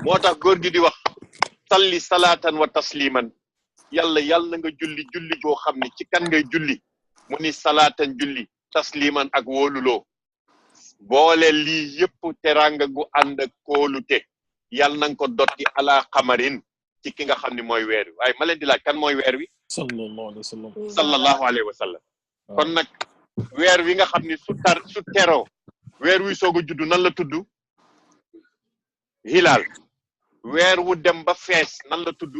moo tax góor gi di wax salli salaatan wa tasliman yàlla nga julli joo xam ne ci kan ngay julli mu ni salaatan julli tasliman ak wóoluloo boole lii yëpp teranga gu ànd ak kóolute yàlla na nga ko dotti ala xamarin ci ki nga xam ne mooy weer wi waaye ma leen di laaj kan mooy weer wi sallallahu alayhi wa sallam kon nag weer wi nga xam ne su teroo weer wi soog a juddu nan la tudd hilal weer wu dem ba fees nan la tudd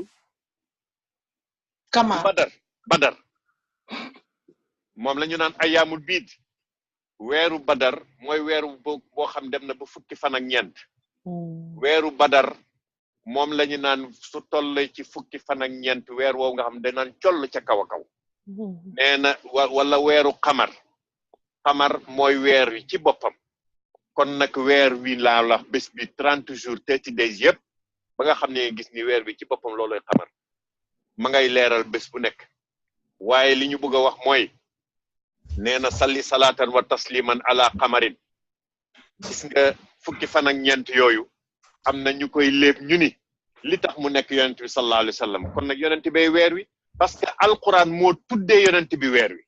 kama badar moom la ñu naan ayaamul biid weeru badar mooy weeru boo xam dem na ba fukki fan ak ñeent weeru badar moom la ñu naan su tolle ci fukki fan ak ñeent weer woowu nga xam danaan coll ca kaw a kaw nee na wala weeru xamar mooy weer wi ci boppam kon nag weer wi laa la bés bi 30 jours 30 days yëpp ba nga xam ne gis ni weer wi ci boppam looloy xamar ma ngay leeral bés bu nekk waaye li ñu bëgg a wax mooy nee na salli salaatan wa tasliman ala xamarin gis nga fukki fan ak ñeent yooyu am na ñu koy léeb ñu ni li tax mu nekk yonent bi sallallahu alayhi wa sallam kon nag yonent bay weer wi parce que alquran moo tuddee yonent bi weer wi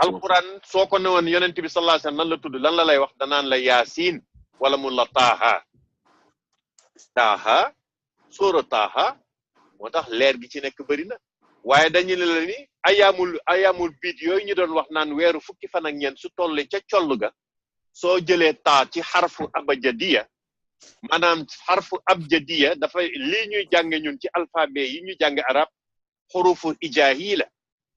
alquran soo ko ne woon yonent bi sallallahu alayhi wa sallam nan la tudd lan la lay wax danaan la yaasin wala mun la taaha sóora taaha moo tax leer gi ci nekk bëri na waaye dañu ne la ni ayaamul biit yooyu ñu doon wax naan weeru fukki fan ak ñeent su tollee ca coll ga soo jëlee taa ci xarfu abjadiya maanaam xarfu abjadiya dafay lii ñuy jànge ñun ci alphabet yi ñu jànge arab xurufu ijaahi la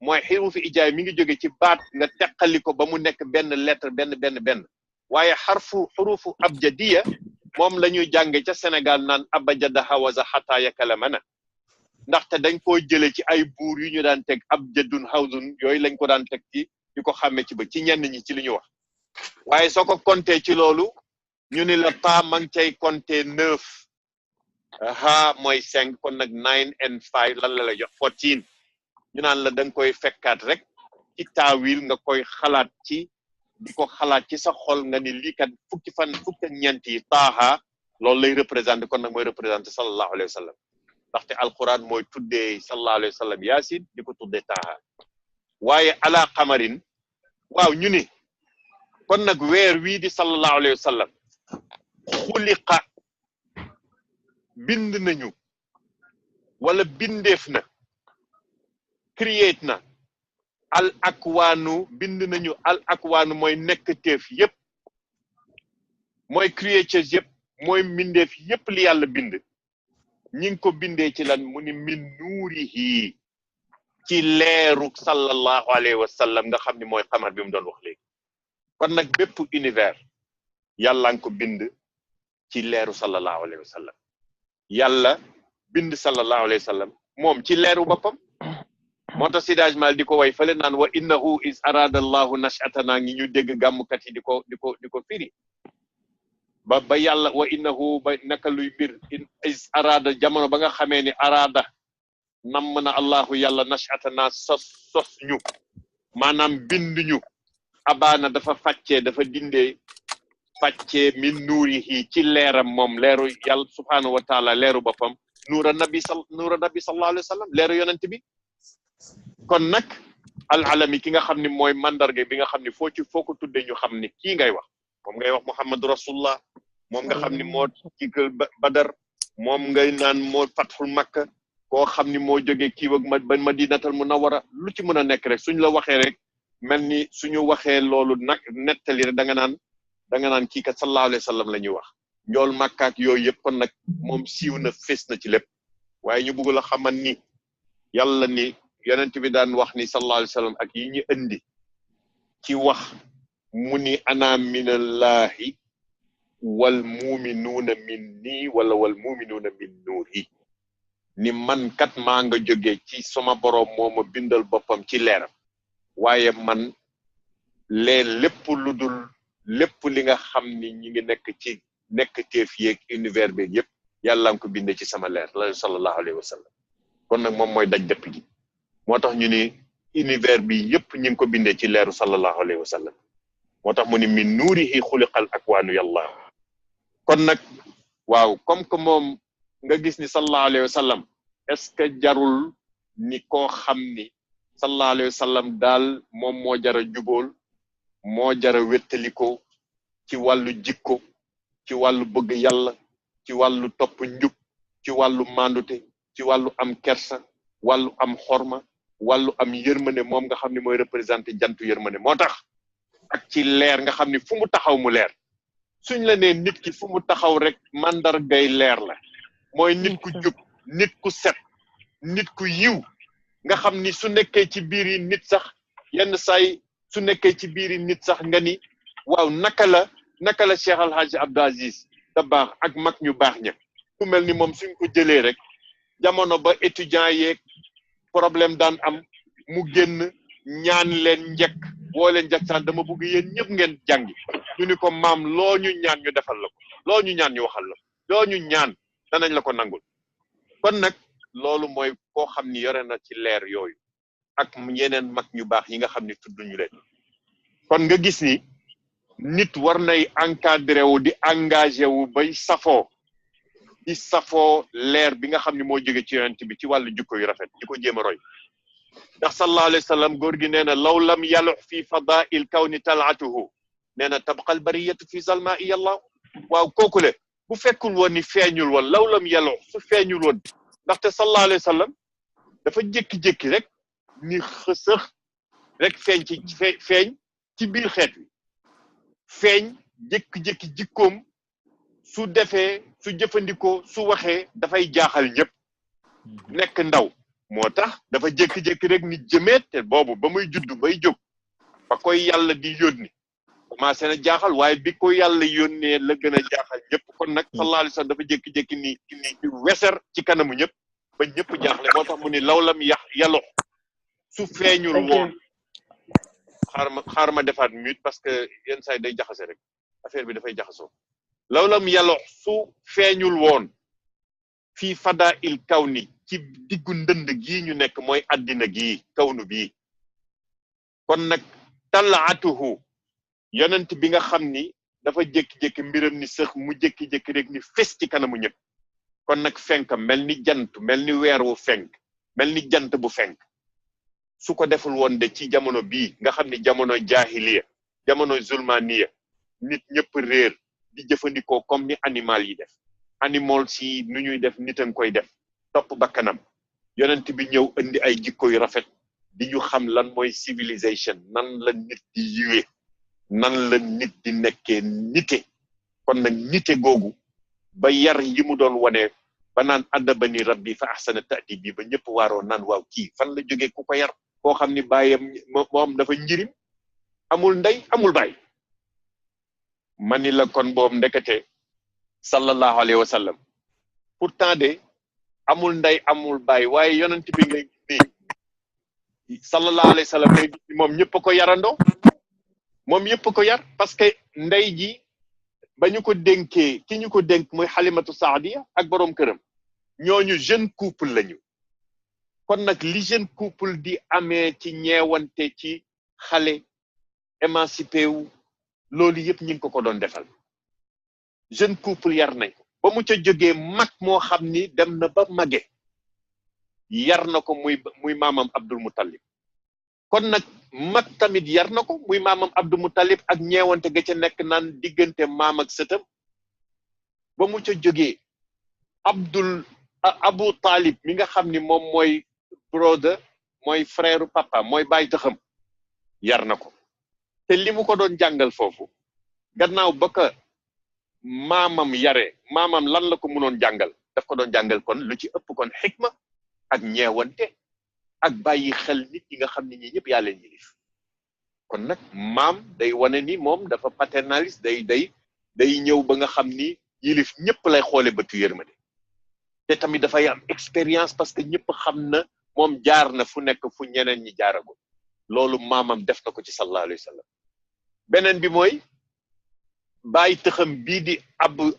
mooy xurufu ijaahi mi ngi jóge ci baat nga teqali ko ba mu nekk benn lettre benn waaye xurufu abjadiya moom la ñuy jànge ca Sénégal naan abajada hawaza xataa yakalamana ndaxte dañ koo jële ci ay buur yu ñu daan teg abjadun hawzun yooyu lañ ko daan teg ci di ko xàmme ci ba ci ñenn ñi ci li ñu wax waaye soo ko compté ci loolu ñu ni la taa ma ngi cay compté 9 ha mooy 5 kon nag 9 and 5 lan la lay jox 14 ñu naan la da nga koy fekkaat rek ci taawil nga koy xalaat ci di ko xalaat ci sa xol nga ni lii kat fukki ak ñeent yi taaha loolu lay représenté kon nag mooy représenté sallallahu alayhi wa sallam ndaxte alquran mooy tuddee sallallahu alayhi wa sallam yaasin di ko tuddee taaha waaye ala xamarin waaw ñu ni kon nag weer wii di sallallahu alayhi wa sallam xuliqa bind nañu wala bindeef na create na al akwaanu bind nañu al akwaanu mooy nekkteef yépp mooy creatures yépp mooy mbindeef yépp li yàlla bind ñi ngi ko bindee ci lan mu ni min nuurihi ci leeru sallallahu alayhi wa sallam nga xam ni mooy xamar bi mu doon wax léegi kon nag bépp univers yàlla nga ko bind ci leeru sallallahu alayhi wa sallam yàlla bind sallallahu alayhi wa sallam moom ci leeru boppam moo tax sidage mal di ko way fële naan wa innahu is arada allahu nashatana ngi ñu dégg gàmmkat yi di ko firi ba yàlla wa innahu ba naka luy mbir is arada jamono ba nga xamee ni arada namm na allahu yàlla nashatana sos ñu maanaam bind ñu abaana dafa fàccee dafa dindee fàccee min nuurihi ci leeram moom leeru yàlla subhanahu wa taala leeru boppam nuura nabi sallallahu alayhi wa sallam leeru yonent bi kon nag alalami ki nga xam ne mooy mandarga bi nga xam ne foo ko tuddee ñu xam ne kii ngay wax moom ngay wax muhammadu rasulullah moom nga xam ne moo kikal badar moom ngay naan moo fatxul makka koo xam ni moo jógee kii wag ba madinatal munawwara lu ci mën a nekk rek suñ la waxee rek mel ni suñu waxee loolu nag nettali rek da nga naan kii kat sallallahu alayhi wa sallam la ñuy wax njool makkaak yooyu yëpp kon nag moom siiw na fés na ci lépp waaye ñu bëgg la xamal ni yàlla ni yonent bi daan wax ni sallallahu alayhi wa sallam ak yi ñu indi ci wax mu ni ana minallahi wal muminuuna min nii wala wal muminuuna min nuuri ni man kat maa nga jóge ci sama boroom moo ma bindal boppam ci leeram waaye man lépp lu dul lépp li nga xam ni ñi ngi nekk ci nekk teef yeeg univers bi yëpp yàlla nga ko binde ci sama leer la sallallahu alayhi wa sallam kon nag moom mooy daj dëpp gi moo tax ñu ni univers bi yëpp ñi ngi ko bindee ci leeru sallallahu alayhi wa sallam moo tax mu ni min nuurihi xuliqal akwaanu yàlla kon nag waaw comme que moom nga gis ni sallallahu alayhi wa sallam est-ce que jarul ni koo xam ni sallallahu alayhi wa sallam daal moom moo jara jubool moo jara wéttaliko ci wàllu jikko ci wàllu bëgg yàlla ci wàllu topp njub ci wàllu mandute ci wàllu am kersa wàllu am xorma wàllu am yërmande moom nga xam ne mooy représenté jantu yërmande moo tax ak ci leer nga xam ni fu mu taxaw mu leer suñ la nee nit ki fu mu taxaw rek mandargay leer la mooy nit ku jub nit ku set nit ku yiw nga xam ni su nekkee ci biir yi nit sax yenn saay su nekkee ci biir yi nit sax nga ni waaw naka la Cheikh Al Hadj Abdou Aziz Dabakh ak mag ñu baax ña ku mel ni moom suñ ko jëlee rek jamono ba étudiant yeeg problème daan am mu génn ñaan leen njëkk boo leen jagsaan dama bëgg yéen ñëpp ngeen jàngi ñu ni ko maam loo ñu ñaan ñu defal la ko loo ñu ñaan ñu waxal la loo ñu ñaan danañ la ko nangul kon nag loolu mooy koo xam ni yore na ci leer yooyu ak yeneen mag ñu baax yi nga xam ni tudduñu leen kon nga gis ni nit war nay encadré wu di engagé wu bay safoo di safoo leer bi nga xam ni moo jóge ci yonent bi ci wàllu jikko yu rafet di ko jéem a roy ndax sallallahu alayhi wa sallam góor gi nee na law lam yalux fi fadail kawni talatuhu nee na tabqal bariyatu fi zalma iyallah waaw kookule bu fekkul woon ni feeñul woon law lam yalux su feeñul woon ndaxte sallallahu alayhi wa sallam dafa jékki-jékki rek ni xësëx rek feeñ ci biir xeet wi feeñ jékki-jékki jikkoom su defee su jëfandikoo su waxee dafay jaaxal ñëpp nekk ndaw moo tax dafa jékki-jékki rek ni jëmeet te boobu ba muy judd bay jóg ba koy yàlla di yónni commencé na jaaxal waaye bi ko yàlla yónnee la gën a jaaxal ñëpp kon nag sallallahu alayhi wa sallam dafa jékki-jékki ni weser ci kanamu ñëpp ba ñëpp jaaxle moo tax mu ni lawlam yalox su feeñul woon xaar ma defaat mute parce que yenn saa yi day jaxase rek affaire bi dafay jaxasoo lawlam yalox su feeñul woon fii fada il kaw ni ci diggu ndënd gii ñu nekk mooy addina gii kawnu bii kon nag talaatuhu yonent bi nga xam ni dafa jékki-jékki mbiram ni sëx mu jékki-jékki rek ni fes ci kanamu ñëpp kon nag fenk mel ni jant mel ni weer wu fenk mel ni jant bu fenk su ko deful woon de ci jamono bii nga xam ni jamono jaahiliya jamono zulmaniya nit ñëpp réer di jëfandikoo comme ni animal yi def animal si nu ñuy def nit a koy def topp bakkanam yonent bi ñëw indi ay jikko yu rafet di ñu xam lan mooy civilisation nan la nit di yiwee nan la nit di nekkee nite kon nag nite googu ba yar yi mu doon wane ba naan addabani rabbi fa ahsana ta'dibi ba ñëpp waaroo naan waaw kii fan la jógee ku ko yar koo xam ni bàyyam moom dafa njirim amul ndey amul baay mani la kon boobu ndekete sallallahu alayhi wa sallam pourtant de amul ndey amul baay waaye yonent bi ngay gis ni sallallahu alayhi wa sallam ngay gis ni moom ñëpp a ko yarandoo moom ñëpp a ko yar parce que ndey ji ba ñu ko dénkee ki ñu ko dénk mooy Halimatu Saadiya ak boroom këram ñooñu jeune couple lañu kon nag li jeune couple di amee ci ñeewante ci xale émancipé wu loolu yëpp ñu ngi ko doon defal jeune couple yar nañ ko ba mu ca jógee mag moo xam ni dem na ba mage yar na ko muy maamam Abdul Muttalib kon nag mag tamit yar na ko muy maamam Abdul Muttalib ak ñeewante ga ca nekk naan diggante maam ak sëtam ba mu ca jógee Abu Talib mi nga xam ni moom mooy brother mooy frère papa mooy baay taxam yar na ko te li mu ko doon jàngal foofu gannaaw ba ka maamam yare maamam lan la ko mënoon jàngal daf ko doon jàngal kon lu ci ëpp kon xikma ak ñeewante ak bàyyi xel nit ñi nga xam ne ñi ñëpp yaa leen yilif kon nag maam day wane ni moom dafa paternaliste day ñëw ba nga xam ni yilif ñëpp lay xoole bëtu yërmande te tamit dafay am expérience parce que ñëpp xam na moom jaar na fu nekk fu ñeneen ñi jaaragul loolu maamam def na ko ci sallallahu alayhi wa sallam beneen bi mooy bàyyi tëxam bii di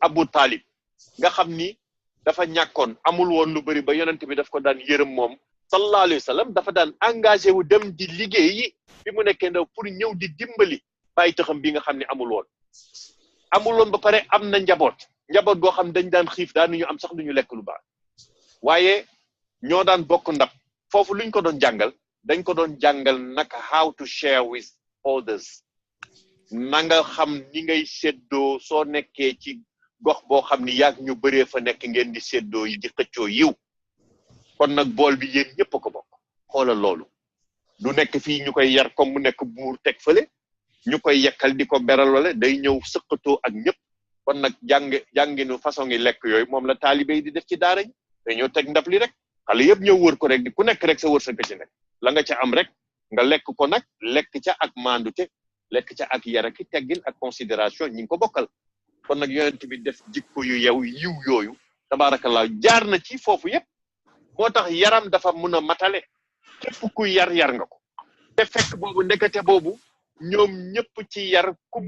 Abu Talib nga xam ni dafa ñàkkoon amul woon lu bari ba yonent bi daf ko daan yërëm moom sallallahu alayhi wa sallam dafa daan engagé wu dem di liggéeyi bi mu nekkee ndaw pour ñëw di dimbali bàyyi tëxam bi nga xam ne amul woon ba pare am na njaboot njaboot goo xam dañ daan xiif daanuñu am sax lu ñu lekk lu baax waaye ñoo daan bokk ndab foofu luñ ko doon jàngal dañ ko doon jàngal naka how to share with others na nga xam ni ngay séddoo soo nekkee ci gox boo xam ni yaag ñu bëree fa nekk ngeen di séddoo yi di xëccoo yiw kon nag bool bi yéen ñëpp a ko bokk xoolal loolu du nekk fii ñu koy yar comme mu nekk buur teg fële ñu koy yekkal di ko beral wala day ñëw sëqatoo ak ñëpp kon nag jànginu façon yi lekk yooyu moom la taalibe yi di def ci daara ji dañoo teg ndab li rek xale yëpp ñëw wër ko rek di ku nekk rek sa wërsëg ci nekk la nga ca am rek nga lekk ko nag lekk ca ak maandute lekk ca ak yara ki teggin ak considération ñi ngi ko bokkal kon nag yonent bi def jikko yu yiw yooyu tabaarakallaa jaar na ci foofu yëpp moo tax yaram dafa mun a matale képp ku yar nga ko te fekk boobu ndekete boobu ñoom ñëpp ci yar ku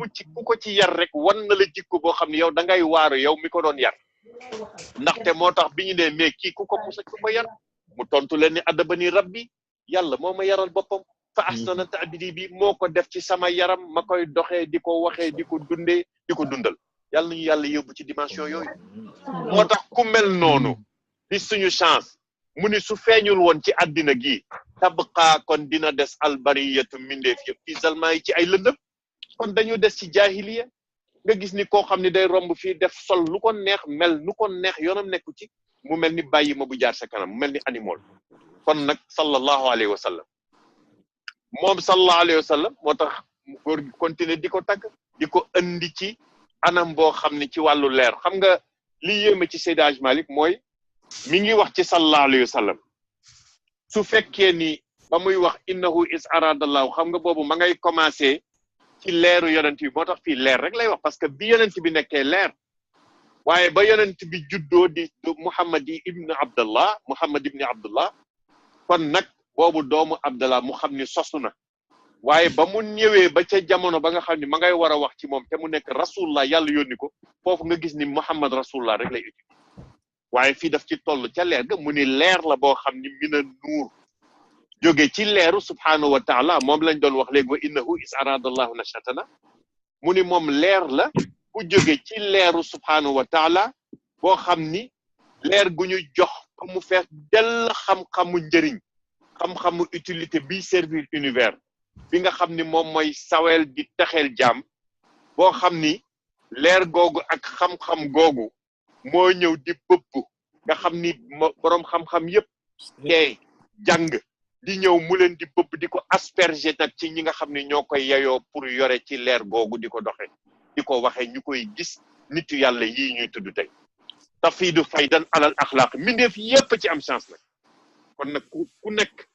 ko ci yar rek wan na la jikko boo xam ne yow da ngay waaru yow mi ko doon yar ndaxte moo tax bi ñu ne mais kii ku ko yar mu tontu leen ni adabani rabbi yàlla moo ma yaral boppam fa ahsana ta'bidi bi moo ko def ci sama yaram ma koy doxee di ko waxee di ko dundee di ko dundal yàlla nañu yàlla yóbbu ci dimension yooyu moo tax ku mel noonu di suñu chance mu ni su feeñul woon ci àddina gi tabqaa kon dina des albariyatu mindeef yëpp fi zalma yi ci ay lëndëm kon dañu des ci jaahiliya nga gis ni koo xam ne day romb fii def sol lu ko neex mel nu ko neex yoonam nekku ci mu mel ni bàyyi ma bu jaar sa kanam mu mel ni animal kon nag sallallahu alayhi wa sallam moom sallallahu alayhi wa sallam moo tax góor gi continuer di ko tagg di ko andi ci anam boo xam ne ci wàllu leer xam nga li yéeme ci Seydi Hadji Malick mooy mi ngi wax ci sallallahu alayhi wa sallam su fekkee ni ba muy wax innahu is aradallahu xam nga boobu ma ngay commencé ci leeru yonent bi moo tax fii leer rek lay wax parce que bi yonent bi nekkee leer waaye ba yonent bi juddoo di Muhammad ibn Abdullah kon nag boobu doomu Abdallah mu xam ni sosu na waaye ba mu ñëwee ba ca jamono ba nga xam ni ma ngay war a wax ci moom te mu nekk rasulullah yàlla yónni ko foofu nga gis ni Muhammad rasulullah rek lay uti waaye fii daf ci toll ca leer ga mu ni leer la boo xam ni mina nuur jóge ci leeru subhanahu wa taala moom lañ doon wax léegi wa innahu is aradallahu nashatana mu ni moom leer la bu jóge ci leeru subhanahu wa taala boo xam ni leer gu ñu jox ko mu fees dell xam-xamu njëriñ xam-xamu utilité bi servir univers bi nga xam ni moom mooy sawel di texeel jaam boo xam ni leer googu ak xam-xam googu moo ñëw di bëpp nga xam ni boroom xam-xam yépp tey jàng di ñëw mu leen di bëpp di ko asperger nag ci ñi nga xam ni ñoo koy yeyoo pour yore ci leer googu di ko doxe di ko waxee ñu koy gis nitu yàlla yii ñuy tudd tey tafiidu faydan alal axlaaq mindeef yépp ci am chance nag kon nag ku nekk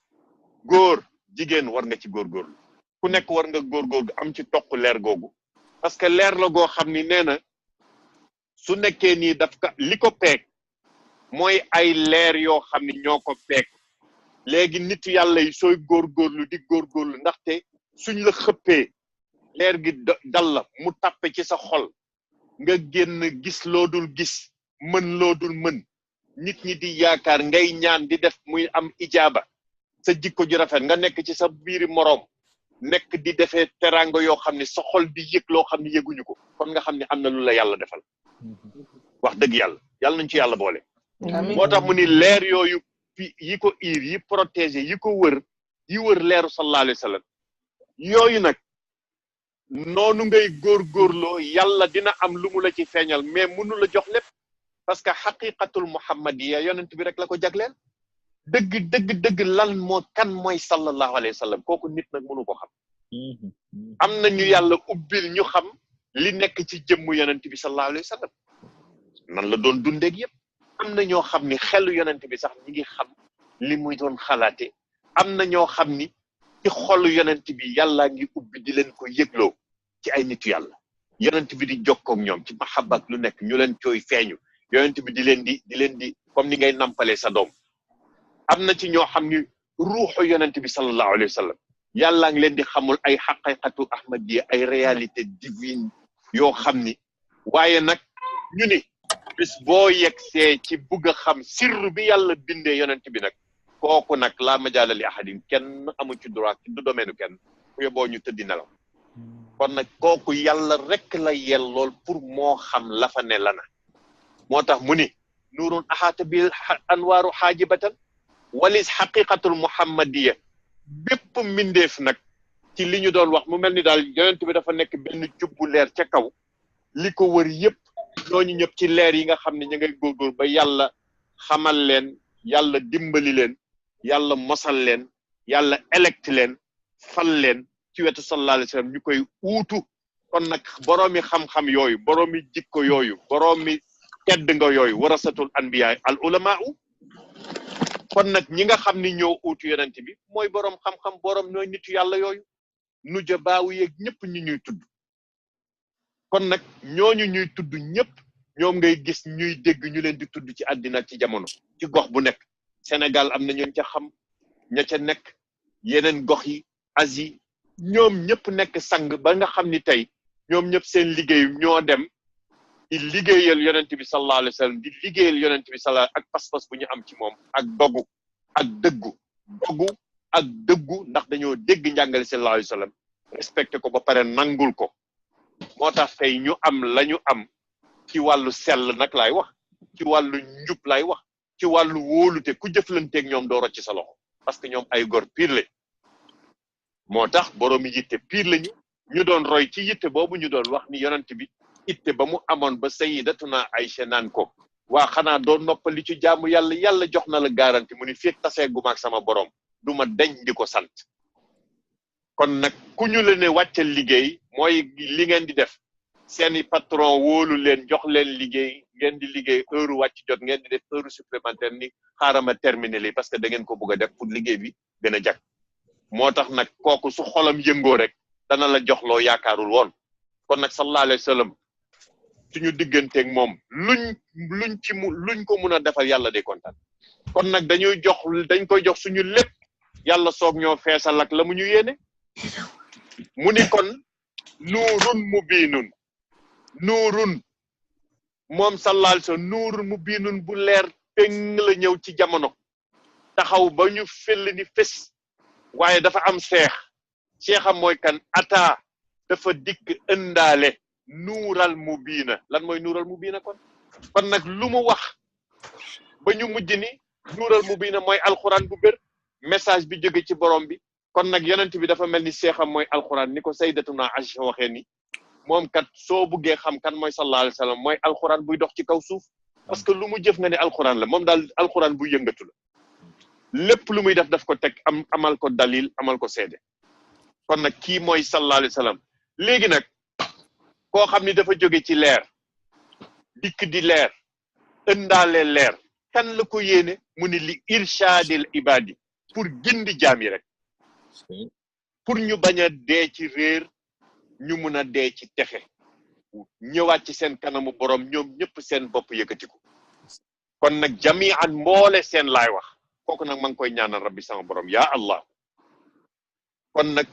góor jigéen war nga ci góorgóorlu ku nekk war nga góorgóorlu am ci toq leer googu parce que leer la goo xam ni nee na su nekkee nii daf ka li ko peeg mooy ay leer yoo xam ni ñoo ko peeg léegi nitu yàlla yi sooy góorgóorlu di góorgóorlu ndaxte suñ la xëppee leer gi dal la mu tàppe ci sa xol nga génn gis loo dul gis mën loo dul mën nit ñi di yaakaar ngay ñaan di def muy am ijaaba sa jikko ju rafet nga nekk ci sa biiri moroom nekk di defee teraanga yoo xam ne sa xol di yëg loo xam ne yëguñu ko kon nga xam ne am na lu la yàlla defal wax dëgg yàlla nañ ci yàlla boole moo tax mu ni leer yooyu yi ko iir yi protégé yi ko wër yi wër leeru sallallahu alayhi wa sallam yooyu nag noonu ngay góorgóorloo yàlla dina am lu mu la ci feeñal mais mënu la jox lépp parce que xaqiqatul muhammadiya yonent bi rek la ko jagleel dëgg lan kan mooy sallallahu alayhi wa sallam kooku nit nag mënu ko xam am na ñu yàlla ubbil ñu xam li nekk ci jëmmu yonent bi sallallahu alayhi wa sallam nan la doon dundeeg yëpp am na ñoo xam ni xelu yonent bi sax ñi ngi xam li muy doon xalaate am na ñoo xam ni ci xolu yonent bi yàlla ngi ubbi di leen ko yëgloo ci ay nitu yàlla yonent bi di jokkoog ñoom ci mahabbat lu nekk ñu leen cooy feeñu yonent bi di leen di comme ni ngay nampalee sa doom am na ci ñoo xam ni ruuxu yonent bi sallallahu alayhi wa sallam yàlla ngi leen di xamul ay xaqiqatu ahmadiyya ay réalité divine yoo xam ni waaye nag ñu ni bis boo yegsee ci bugg a xam sirru bi yàlla bindee yonent bi nag kooku nag laa majaala li ahadin kenn amu ci droit du domaine kenn ku yóbboo ñu tëddi nelaw kon nag kooku yàlla rek la yellool pour moo xam la fa ne la na moo tax mu ni nuurun ahaata bi anwaaru xaajibatan walis xaqiqatul muhammadiya bépp mbindeef nag ci li ñu doon wax mu mel ni daal yonent bi dafa nekk benn jubbu leer ca kaw li ko wër yépp ñooñu ñëpp ci leer yi nga xam ne ñu ngay góorgóor ba yàlla xamal leen yàlla dimbali leen yàlla mosal leen yàlla élect leen fal leen ci wetu sallallahu alayhi wa sallam ñu koy uutu kon nag boroomi xam-xam yooyu boroomi jikko yooyu boroomi tedd nga yooyu warasatul anbiya al ulama kon nag ñi nga xam ni ñoo uutu yonent bi mooy boroom xam-xam boroom ñooy nitu yàlla yooyu nu jabaawu yeeg ñëpp ñi ñuy tudd kon nag ñooñu ñuy tudd ñëpp ñoom ngay gis ñuy dégg ñu leen di tudd ci àddina ci jamono ci gox bu nekk Sénégal am na ñooñ ca xam ña ca nekk yeneen gox yi Asie ñoom ñëpp nekk sang ba nga xam ni tey ñoom ñëpp seen liggéey ñoo dem di liggéeyal yonent bi sallallahu alayhi wa sallam di liggéeyal yonent bi sallallahu ak pas-pas bu ñu am ci moom ak dogu ak dëggu ndax dañoo dégg njàngale sallallahu alayhi wa sallam respecté ko ba pare nangul ko moo tax tey ñu am lañu am ci wàllu sell nag laay wax ci wàllu njub laay wax ci wàllu wóolute ku jëflanteeg ñoom doo rocc sa loxo parce que ñoom ay gor pire la moo tax boroomi yitte pire lañu ñu doon roy ci yitte boobu ñu doon wax ni yonent bi itte ba mu amoon ba sayyidatuna Aïcha naan ko waa xanaa doon noppali ci jaamu yàlla yàlla jox na la garanti mu ni fekk taseeguma ak sama borom du ma deñ di ko sant kon nag ku ñu la ne wàccal liggéey mooy li ngeen di def seeni patron wóolu leen jox leen liggéey ngeen di liggéey heure wàcc jot ngeen di def heure supplémentaire ni xaaral ma terminer li parce que da ngeen ko bëgg a def pour liggéey bi gën a jag moo tax nag kooku su xolam yëngoo rek dana la jox loo yaakaarul woon kon nag sallallahu alayhi wa sallam suñu digganteeg moom luñ ko mun a defal yàlla day kontaan kon nag dañ koy jox suñu lépp yàlla soog ñoo feesal ak la mu ñu yéene mu ni kon nuurun mubiinun nuurun moom sallallahu alayhi wa sallam nuurun mubiinun bu leer péng la ñëw ci jamono taxaw ba ñu fell ni fes waaye dafa am seexam mooy kan ata dafa dikk ëndaale nuural mubiina lan mooy nuural mubiina kon nag lu mu wax ba ñu mujj ni nuural mubiina mooy alxuraan bu bër message bi jóge ci borom bi kon nag yonent bi dafa mel ni seexam mooy alxuraan ni ko sayyidatuna Aïcha waxee ni moom kat soo buggee xam kan mooy sallallahu alayhi wa sallam mooy alxuraan buy dox ci kaw suuf parce que lu mu jëf nga ne alxuraan la moom daal alxuraan buy yëngatu la lépp lu muy daf ko teg amal ko dalil amal ko seede kon nag kii mooy sallallahu alayhi wa sallam léegi nag koo xam ni dafa jóge ci leer dikk di leer ëndaale leer kan la ko yéene mu ni li irshadil ibadi pour gindi jaam yi rek pour ñu bañ a dee ci réer ñu mun a dee ci texe ñëwaat ci seen kanamu borom ñoom ñëpp seen bopp yëkkatiku kon nag jami'an mboole seen laay wax kooku nag ma ngi koy ñaanal rabbi sama borom yaa allah kon nag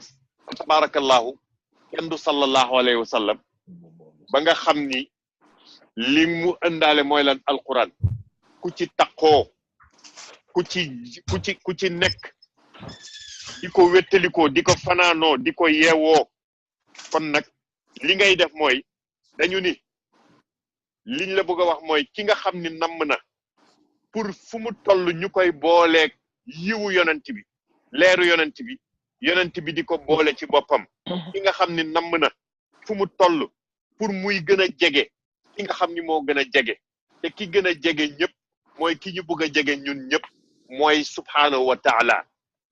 tabarakallahu kenn du sallallahu alayhi wa sallam ba nga xam ni li mu ëndaale mooy lan alquran ku ci taqoo ku ci nekk di ko wettalikoo di ko fanaanoo di ko yeewoo kon nag li ngay def mooy dañu ni liñ la bëgg a wax mooy ki nga xam ni namm na pour fu mu toll ñu koy booleeg yiwu yonent bi leeru yonent bi di ko boole ci boppam ki nga xam ni namm na fu mu toll pour muy gën a jege ki nga xam ni moo gën a jege te ki gën a jege ñëpp mooy ki ñu bëgg a jege ñun ñëpp mooy subhaanahu wa taala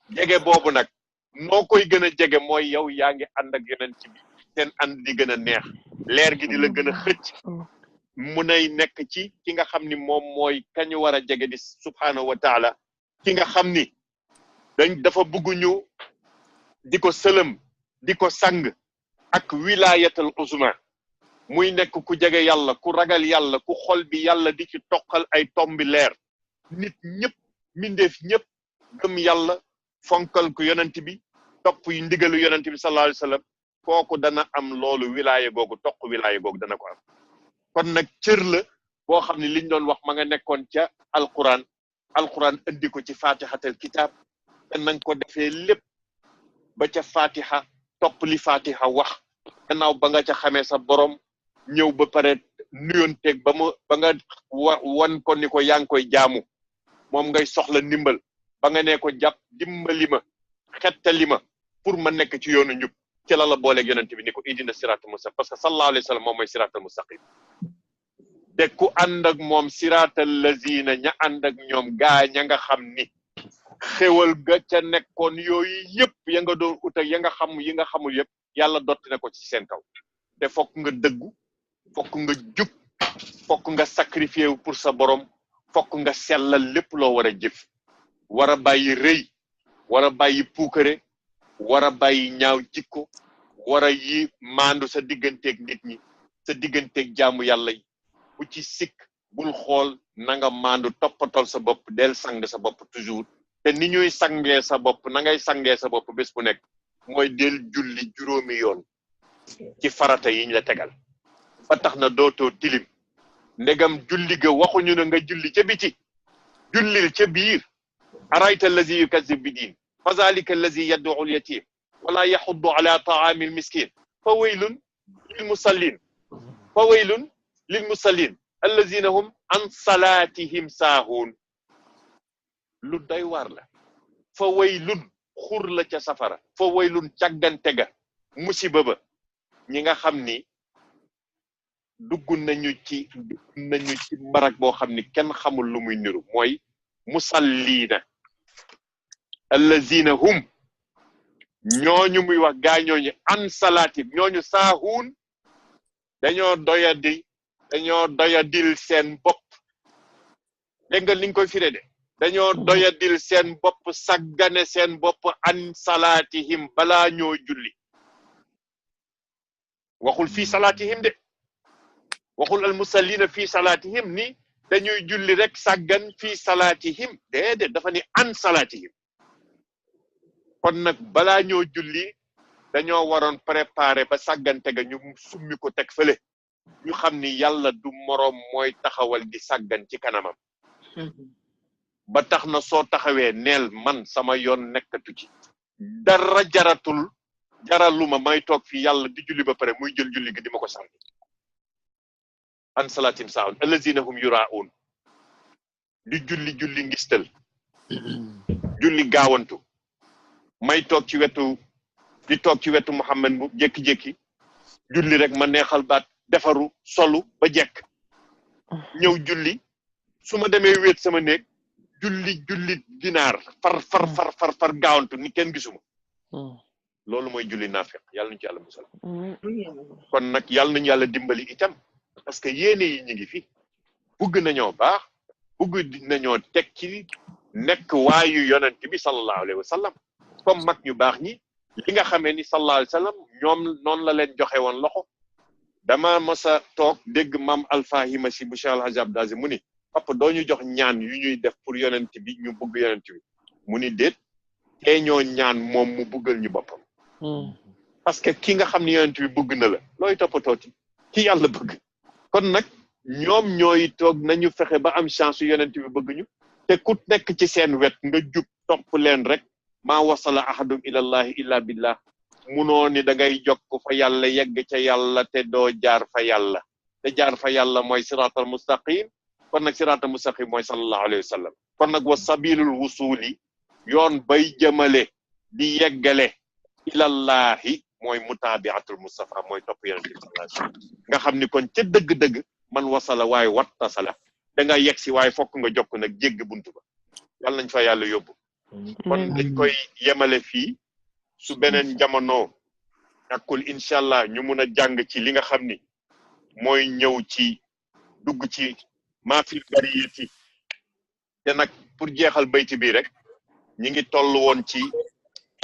jege boobu nag noo koy gën a jege mooy yow yaa ngi ànd ak yonent bi seen ànd di gën a neex leer gi di la gën a xëcc munay nekk ci ki nga xam ni moom mooy kañu war a jege di subhaanahu wa taala ki nga xam ni dafa bëgg ñu di ko sëlëm di ko sang ak wilayatul uzma muy nekk ku jege yàlla ku ragal yàlla ku xol bi yàlla di ci toqal ay tombi leer nit ñëpp mindeef ñëpp gëm yàlla fonkal ku yonent bi topp yu ndigalu yonent bi sallallahu alayhi wasallam kooku dana am loolu wilaya googu toq wilaya googu dana ko am kon nag cër la boo xam ne liñ doon wax ma nga nekkoon ca alquran indi ko ci fatihatul kitab te nañ ko defee lépp ba ca fatiha topp li fatiha wax gannaaw ba nga ca xamee sa borom ñëw ba pare nuyonteeg ba nga wan ko ni ko yaa ngi koy jaamu moom ngay soxla ndimbal ba nga ne ko jàpp dimbali ma xettali ma pour ma nekk ci yoonu njub ci la booleeg yonent bi ni ko idina siraatal mustaqim parce que sallallahu alayhi wa sallam moom mooy siraatal mustaqim te ku ànd ak moom siraatal lazina ña ànd ak ñoom gaa ña nga xam ni xewal ga ca nekkoon yooyu yëpp ya nga doon ut ak ya nga xam yi nga xamul yëpp yàlla dotti na ko ci seen kaw te fokk nga dëggu fokk nga jub fokk nga sacrifié wu pour sa borom fokk nga sellal lépp loo war a jëf war a bàyyi rëy war a bàyyi puukare war a bàyyi ñaaw jikko war a yi maandu sa digganteeg nit ñi sa digganteeg jaamu yàlla yi bu ci sikk bul xool na nga maandu toppatol sa bopp del sang sa bopp toujours te ni ñuy sangee sa bopp na ngay sangee sa bopp bés bu nekk mooy del julli juróomi yoon ci farata yiñ la tegal ba tax na dootoo tilim ndegam julli ga waxuñu ne nga julli ca biti jullil ca biir arayta allazi yukazib bi diin fa zalika allazi yad'u al yatim wala yaxuddu ala taami al miskin fa waylun lil musallin allazina hum an salatihim saahuun lu doy waar la fa waylun xur la ca safara fa waylun càggante ga musiba ba ñi nga xam ni dugg nañu ci mbarak boo xam ni kenn xamul lu muy niru mooy musalliina allazina hum ñooñu muy wax gaa ñooñu an salaati ñooñu saahuun dañoo doyadil seen bopp dégg nga li nga koy firé de dañoo doyadil seen bopp saggane seen bopp an salaatihim balaa ñoo julli waxul fii salaatihim de waxul al musallina fii salaatihim ni dañuy julli rek sàggan fii salaatihim déedéet dafa ni an salaatihim kon nag balaa ñoo julli dañoo waroon préparer ba sàggante ga ñu summi ko teg fële ñu xam ni yàlla du moroom mooy taxawal di sàggan ci kanamam ba tax na soo taxawee neel man sama yoon nekkatu ci dara jaraluma may toog fi yàlla di julli ba pare muy jël julli gi di ma ko sànni an salaatim saahun allazina hum yuraun di julli ngistal julli gaawantu may toog ci wetu Muhammad bu jékki-jékki julli rek ma neexal baat defaru solu ba jekk ñëw julli su ma demee wéet sama néeg julli ginaar far gaawantu ni kenn gisuma loolu mooy julli naafiq yàlla nañu ci yàlla musal kon nag yàlla nañu yàlla dimbali itam parce que yéene yi ñu ngi fi bugg nañoo baax bugg nañoo teg ci nekk waayu yonent bi sallallahu alayhi wa sallam comme mag ñu baax ñi li nga xamee ni sallallahu alayhi wa sallam ñoom noonu la leen joxe woon loxo dama masa toog dégg maam alfahima si bu Cheikh Al Hadj Abdou Aziz mu ni papa doo ñu jox ñaan yu ñuy def pour yonent bi ñu bëgg yonent bi mu ni déet tey ñoo ñaan moom mu bëggal ñu boppam parce que ki nga xam ne yonent bi bëgg na la looy toppatooti ki yàlla bëgg kon nag ñoom ñooy toog nañu fexe ba am chance yonent bi bëgg ñu te ku nekk ci seen wet nga jub topp leen rek maa wasala ahadum ilallahi illa billah munoo ni da ngay jokk fa yàlla yegg ca yàlla te doo jaar fa yàlla te jaar fa yàlla mooy siraatal mustaqim kon nag siraatal mustaqim mooy sallallahu alayhi wa sallam kon nag wa sabilul wusuli yoon bay jëmale di yeggale ilallahi mooy mutaabiatul mustafa mooy topp yonent bi sallallahu alayhi wa sallam nga xam ni kon ca dëgg-dëgg man wasala waaye wattasala da nga yegg si waaye fokk nga jokk nag jégg buntu ba yàlla nañ fa yàlla yóbbu kon dañ koy yemale fii su beneen jamono ñàkkul incha allah ñu mun a jàng ci li nga xam ni mooy ñëw ci dugg ci maafil bariyati te nag pour jeexal bayti bi rek ñi ngi toll woon ci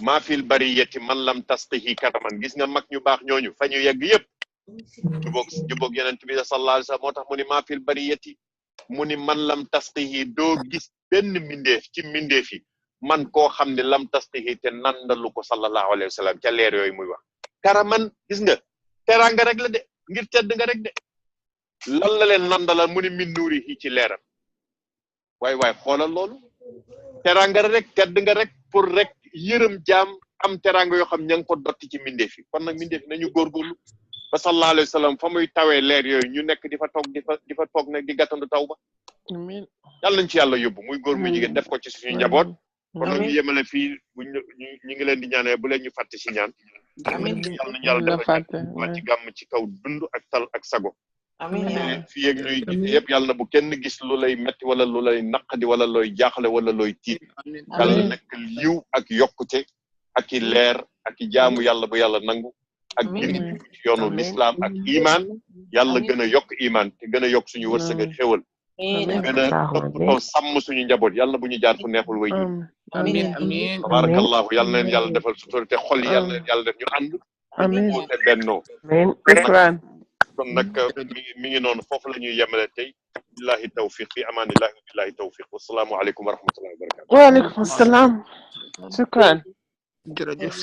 maafil bariyati man lam tasqihi karaman gis nga mag ñu baax ñooñu fa ñu yegg yëpp jubóog yonent bi sallallahu alayhi wa sallam moo tax mu ni maafil bariyati mu ni man lam tasqihi doo gis benn mbindeef ci mbindeef yi man koo xam ne lam tasqihi te nandalu ko sallallahu alayhi wa sallam ca leer yooyu muy wax karaman gis nga teraanga rek la de ngir tedd nga rek de lan la leen nandalal mu ni min nuuri yi ci leeram waay xoolal loolu teraanga rek tedd nga rek pour rek yërëm jaam am teraanga yoo xam ña ngi ko dotti ci mbindeef yi kon nag mbindeef yi nañu góorgóorlu ba sallallahu alayhi wa sallam fa muy tawee leer yooyu ñu nekk di fa toog nag di gàttandu taw ba amiin yàlla nañ ci yàlla yóbbu muy góor muy jigéen def ko ci suñu njaboot kon nag ñu yemale fii ñu ngi leen di ñaanee bu leen ñu fàtte si ñaan amiin yàlla nañu yàlla defal ci gàmm ci kaw dund ak tal ak sago amiin fii ak ñuy gis yëpp yàlla na bu kenn gis lu lay metti wala lu lay naqadi wala looy jaaxle wala looy tiit yàlla nekk yiw ak yokkute ak i leer ak i jaamu yàlla bu yàlla nangu ak gindi ci yoonu l'islam ak iman yàlla gën a yokk iman te gën a yokk suñu wërsëg ak xéwal gën a toppatoo sàmm suñu njaboot yàlla bu ñu jaar fu neexul way jur amiin tabarakallahu yàlla na leen yàlla defal sutura te xol yi yàlla na leen yàlla def ñu ànd ñu te bennoo kon nag mi ngi noonu foofu la ñuy yemale tey billahi tawfiq fi amanillahi wa billahi tawfiq wassalaamu aleykum wa rahmatullahi wa barakatuh wa aleykum salaam shukran jërëjëf